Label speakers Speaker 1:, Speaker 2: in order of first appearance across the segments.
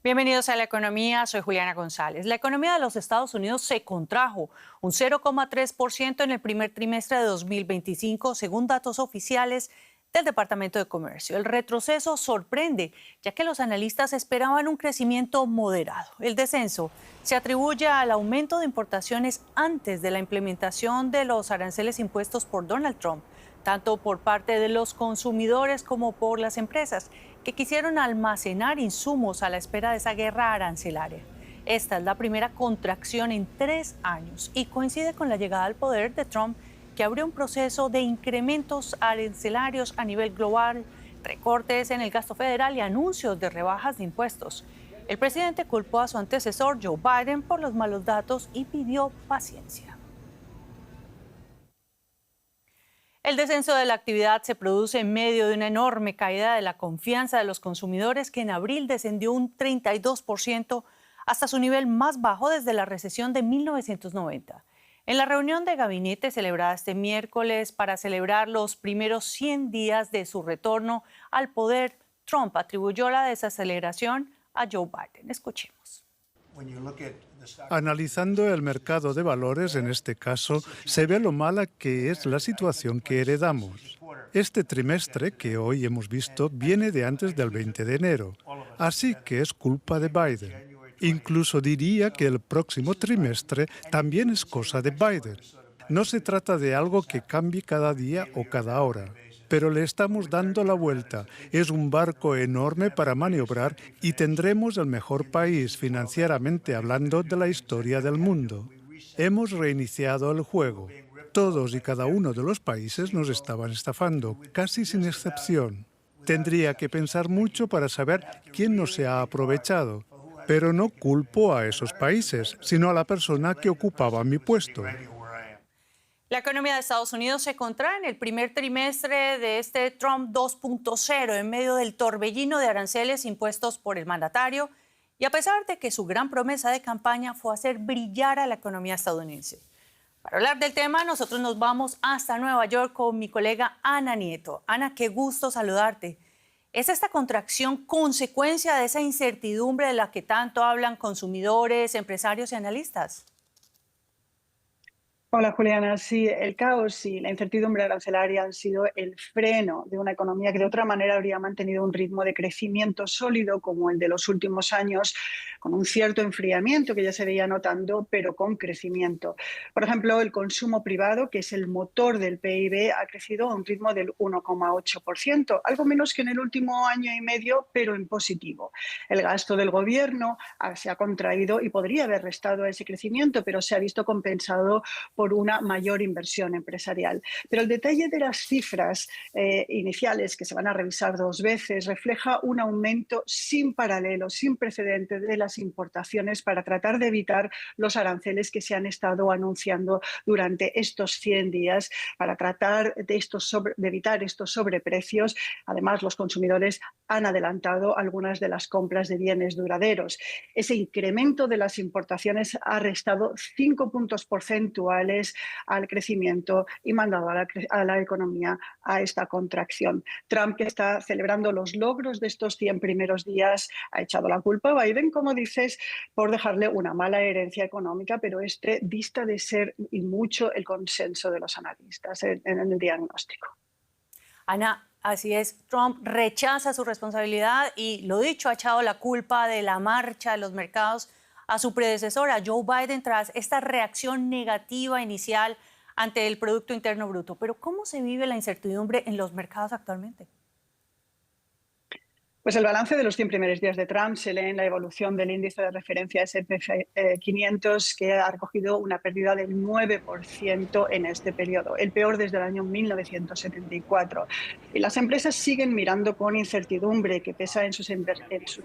Speaker 1: Bienvenidos a La Economía, soy Juliana González. La economía de los Estados Unidos se contrajo un 0,3% en el primer trimestre de 2025, según datos oficiales del Departamento de Comercio. El retroceso sorprende, ya que los analistas esperaban un crecimiento moderado. El descenso se atribuye al aumento de importaciones antes de la implementación de los aranceles impuestos por Donald Trump, tanto por parte de los consumidores como por las empresas, que quisieron almacenar insumos a la espera de esa guerra arancelaria. Esta es la primera contracción en 3 años y coincide con la llegada al poder de Trump, que abrió un proceso de incrementos arancelarios a nivel global, recortes en el gasto federal y anuncios de rebajas de impuestos. El presidente culpó a su antecesor, Joe Biden, por los malos datos y pidió paciencia. El descenso de la actividad se produce en medio de una enorme caída de la confianza de los consumidores, que en abril descendió un 32% hasta su nivel más bajo desde la recesión de 1990. En la reunión de gabinete celebrada este miércoles para celebrar los primeros 100 días de su retorno al poder, Trump atribuyó la desaceleración a Joe Biden. Escuchemos.
Speaker 2: Analizando el mercado de valores, en este caso, se ve lo mala que es la situación que heredamos. Este trimestre que hoy hemos visto viene de antes del 20 de enero, así que es culpa de Biden. Incluso diría que el próximo trimestre también es cosa de Biden. No se trata de algo que cambie cada día o cada hora, pero le estamos dando la vuelta. Es un barco enorme para maniobrar y tendremos el mejor país, financieramente hablando, de la historia del mundo. Hemos reiniciado el juego. Todos y cada uno de los países nos estaban estafando, casi sin excepción. Tendría que pensar mucho para saber quién no se ha aprovechado, pero no culpo a esos países, sino a la persona que ocupaba mi puesto.
Speaker 1: La economía de Estados Unidos se contrae en el primer trimestre de este Trump 2.0 en medio del torbellino de aranceles impuestos por el mandatario, y a pesar de que su gran promesa de campaña fue hacer brillar a la economía estadounidense. Para hablar del tema, nosotros nos vamos hasta Nueva York con mi colega Ana Nieto. Ana, qué gusto saludarte. ¿Es esta contracción consecuencia de esa incertidumbre de la que tanto hablan consumidores, empresarios y analistas?
Speaker 3: Hola Juliana, sí, el caos y la incertidumbre arancelaria han sido el freno de una economía que de otra manera habría mantenido un ritmo de crecimiento sólido como el de los últimos años, con un cierto enfriamiento que ya se veía notando, pero con crecimiento. Por ejemplo, el consumo privado, que es el motor del PIB, ha crecido a un ritmo del 1,8%, algo menos que en el último año y medio, pero en positivo. El gasto del gobierno se ha contraído y podría haber restado a ese crecimiento, pero se ha visto compensado por una mayor inversión empresarial. Pero el detalle de las cifras iniciales, que se van a revisar 2 veces, refleja un aumento sin paralelo, sin precedente de las importaciones para tratar de evitar los aranceles que se han estado anunciando durante estos 100 días, para tratar de evitar estos sobreprecios. Además, los consumidores han adelantado algunas de las compras de bienes duraderos. Ese incremento de las importaciones ha restado 5 puntos porcentuales al crecimiento y mandado a la economía a esta contracción. Trump, que está celebrando los logros de estos 100 primeros días, ha echado la culpa a Biden, como dices, por dejarle una mala herencia económica, pero este dista de ser y mucho el consenso de los analistas en el diagnóstico.
Speaker 1: Ana, así es, Trump rechaza su responsabilidad y, lo dicho, ha echado la culpa de la marcha de los mercados a su predecesora, Joe Biden, tras esta reacción negativa inicial ante el Producto Interno Bruto. Pero ¿cómo se vive la incertidumbre en los mercados actualmente?
Speaker 3: Pues el balance de los 100 primeros días de Trump se lee en la evolución del índice de referencia S&P 500, que ha recogido una pérdida del 9% en este periodo, el peor desde el año 1974. Y las empresas siguen mirando con incertidumbre, que pesa en sus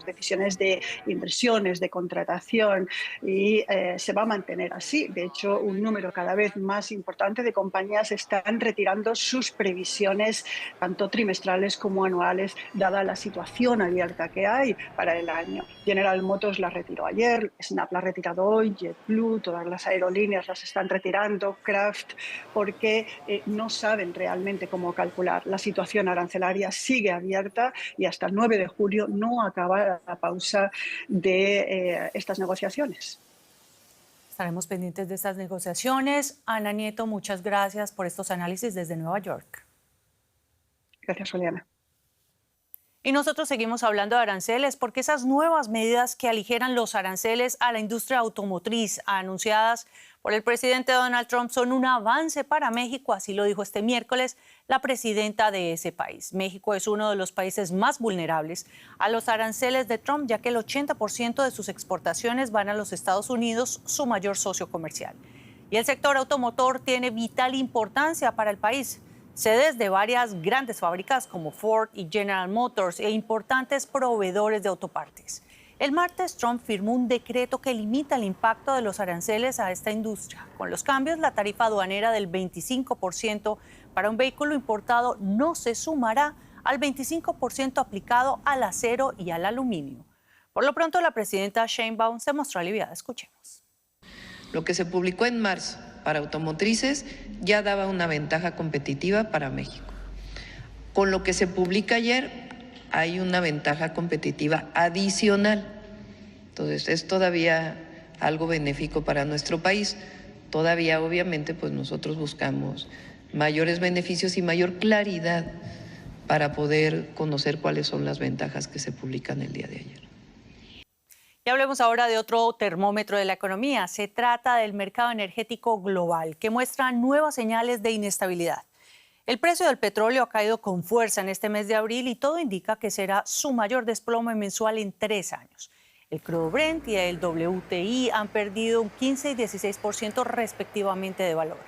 Speaker 3: decisiones de inversiones, de contratación, y se va a mantener así. De hecho, un número cada vez más importante de compañías están retirando sus previsiones, tanto trimestrales como anuales, dada la situación abierta que hay para el año. General Motors la retiró ayer, Snap la ha retirado hoy, JetBlue, todas las aerolíneas las están retirando, Kraft, porque no saben realmente cómo calcular la situación negociación arancelaria sigue abierta y hasta el 9 de julio no acaba la pausa de estas negociaciones.
Speaker 1: Estaremos pendientes de estas negociaciones. Ana Nieto, muchas gracias por estos análisis desde Nueva York.
Speaker 3: Gracias, Juliana.
Speaker 1: Y nosotros seguimos hablando de aranceles porque esas nuevas medidas que aligeran los aranceles a la industria automotriz anunciadas por el presidente Donald Trump son un avance para México, así lo dijo este miércoles la presidenta de ese país. México es uno de los países más vulnerables a los aranceles de Trump, ya que el 80% de sus exportaciones van a los Estados Unidos, su mayor socio comercial. Y el sector automotor tiene vital importancia para el país. Sedes de varias grandes fábricas como Ford y General Motors e importantes proveedores de autopartes. El martes, Trump firmó un decreto que limita el impacto de los aranceles a esta industria. Con los cambios, la tarifa aduanera del 25% para un vehículo importado no se sumará al 25% aplicado al acero y al aluminio. Por lo pronto, la presidenta Sheinbaum se mostró aliviada. Escuchemos.
Speaker 4: Lo que se publicó en marzo para automotrices ya daba una ventaja competitiva para México. Con lo que se publica ayer hay una ventaja competitiva adicional. Entonces es todavía algo benéfico para nuestro país. Todavía obviamente pues nosotros buscamos mayores beneficios y mayor claridad para poder conocer cuáles son las ventajas que se publican el día de ayer.
Speaker 1: Y hablemos ahora de otro termómetro de la economía. Se trata del mercado energético global, que muestra nuevas señales de inestabilidad. El precio del petróleo ha caído con fuerza en este mes de abril y todo indica que será su mayor desplome mensual en 3 años. El crudo Brent y el WTI han perdido un 15 y 16% respectivamente de valor.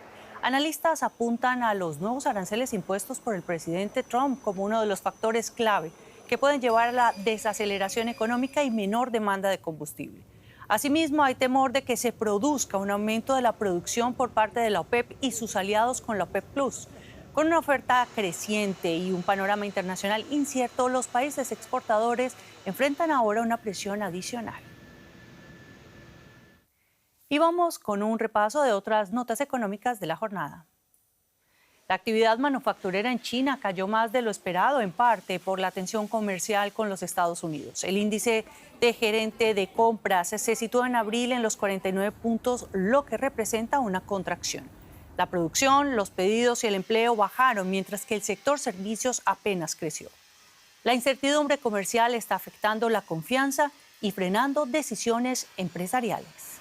Speaker 1: Analistas apuntan a los nuevos aranceles impuestos por el presidente Trump como uno de los factores clave que pueden llevar a la desaceleración económica y menor demanda de combustible. Asimismo, hay temor de que se produzca un aumento de la producción por parte de la OPEP y sus aliados con la OPEP Plus. Con una oferta creciente y un panorama internacional incierto, los países exportadores enfrentan ahora una presión adicional. Y vamos con un repaso de otras notas económicas de la jornada. La actividad manufacturera en China cayó más de lo esperado, en parte por la tensión comercial con los Estados Unidos. El índice de gerente de compras se sitúa en abril en los 49 puntos, lo que representa una contracción. La producción, los pedidos y el empleo bajaron, mientras que el sector servicios apenas creció. La incertidumbre comercial está afectando la confianza y frenando decisiones empresariales.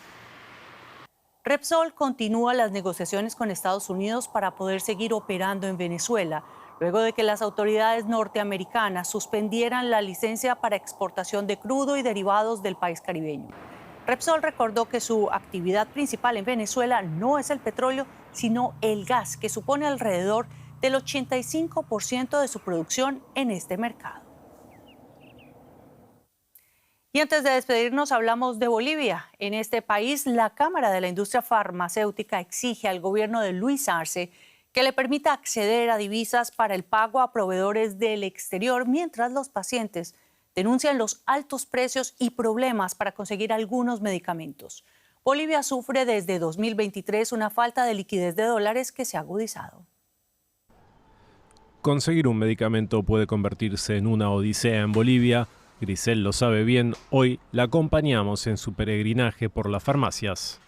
Speaker 1: Repsol continúa las negociaciones con Estados Unidos para poder seguir operando en Venezuela, luego de que las autoridades norteamericanas suspendieran la licencia para exportación de crudo y derivados del país caribeño. Repsol recordó que su actividad principal en Venezuela no es el petróleo, sino el gas, que supone alrededor del 85% de su producción en este mercado. Y antes de despedirnos, hablamos de Bolivia. En este país, la Cámara de la Industria Farmacéutica exige al gobierno de Luis Arce que le permita acceder a divisas para el pago a proveedores del exterior, mientras los pacientes denuncian los altos precios y problemas para conseguir algunos medicamentos. Bolivia sufre desde 2023 una falta de liquidez de dólares que se ha agudizado.
Speaker 5: Conseguir un medicamento puede convertirse en una odisea en Bolivia. Grisel lo sabe bien, hoy la acompañamos en su peregrinaje por las farmacias.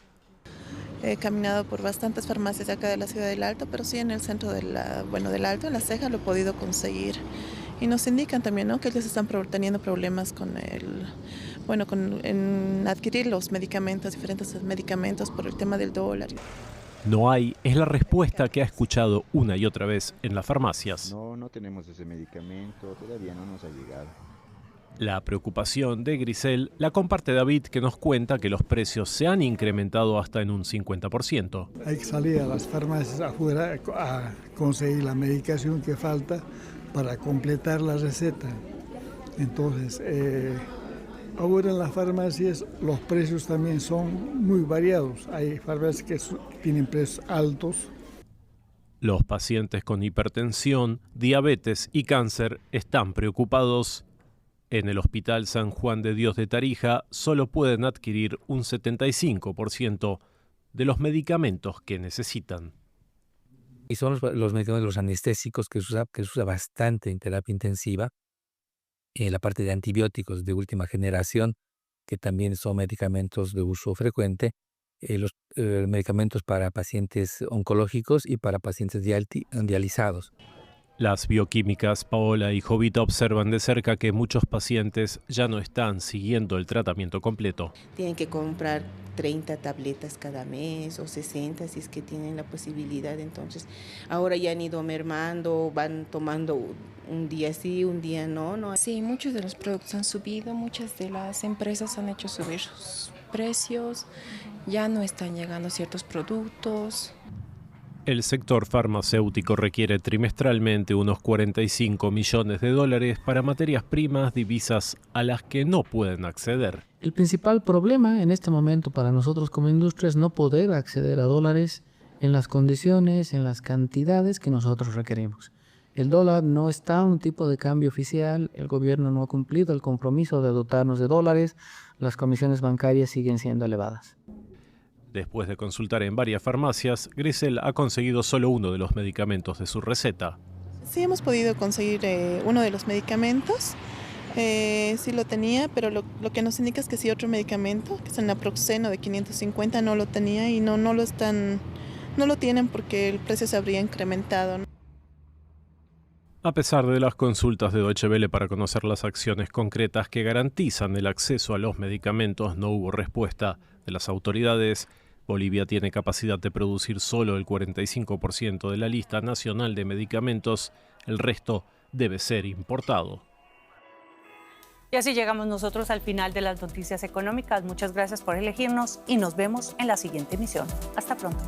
Speaker 6: He caminado por bastantes farmacias acá de la ciudad del Alto, pero sí en el centro del Alto, en La Ceja, lo he podido conseguir. Y nos indican también, ¿no?, que ellos están teniendo problemas en adquirir los medicamentos, diferentes medicamentos por el tema del dólar.
Speaker 5: No hay, es la respuesta que ha escuchado una y otra vez en las farmacias.
Speaker 7: No tenemos ese medicamento, todavía no nos ha llegado.
Speaker 5: La preocupación de Grisel la comparte David, que nos cuenta que los precios se han incrementado hasta en un 50%.
Speaker 8: Hay que salir a las farmacias afuera a conseguir la medicación que falta para completar la receta. Entonces, ahora en las farmacias los precios también son muy variados. Hay farmacias que tienen precios altos.
Speaker 5: Los pacientes con hipertensión, diabetes y cáncer están preocupados. En el Hospital San Juan de Dios de Tarija solo pueden adquirir un 75% de los medicamentos que necesitan.
Speaker 9: Y son los medicamentos, los anestésicos que se usa bastante en terapia intensiva, la parte de antibióticos de última generación, que también son medicamentos de uso frecuente, los medicamentos para pacientes oncológicos y para pacientes dializados.
Speaker 5: Las bioquímicas Paola y Jovita observan de cerca que muchos pacientes ya no están siguiendo el tratamiento completo.
Speaker 10: Tienen que comprar 30 tabletas cada mes o 60 si es que tienen la posibilidad. Entonces, ahora ya han ido mermando, van tomando un día sí, un día no.
Speaker 11: Sí, muchos de los productos han subido, muchas de las empresas han hecho subir sus precios, ya no están llegando ciertos productos.
Speaker 5: El sector farmacéutico requiere trimestralmente unos 45 millones de dólares para materias primas, divisas a las que no pueden acceder.
Speaker 12: El principal problema en este momento para nosotros como industria es no poder acceder a dólares en las condiciones, en las cantidades que nosotros requerimos. El dólar no está en un tipo de cambio oficial, el gobierno no ha cumplido el compromiso de dotarnos de dólares, las comisiones bancarias siguen siendo elevadas.
Speaker 5: Después de consultar en varias farmacias, Grisel ha conseguido solo uno de los medicamentos de su receta.
Speaker 6: Sí, hemos podido conseguir uno de los medicamentos. Sí lo tenía, pero lo que nos indica es que sí otro medicamento, que es el naproxeno de 550, no lo tenía y no lo tienen porque el precio se habría incrementado, ¿no?
Speaker 5: A pesar de las consultas de Deutsche Welle para conocer las acciones concretas que garantizan el acceso a los medicamentos, no hubo respuesta de las autoridades. Bolivia tiene capacidad de producir solo el 45% de la lista nacional de medicamentos, el resto debe ser importado.
Speaker 1: Y así llegamos nosotros al final de las noticias económicas. Muchas gracias por elegirnos y nos vemos en la siguiente emisión. Hasta pronto.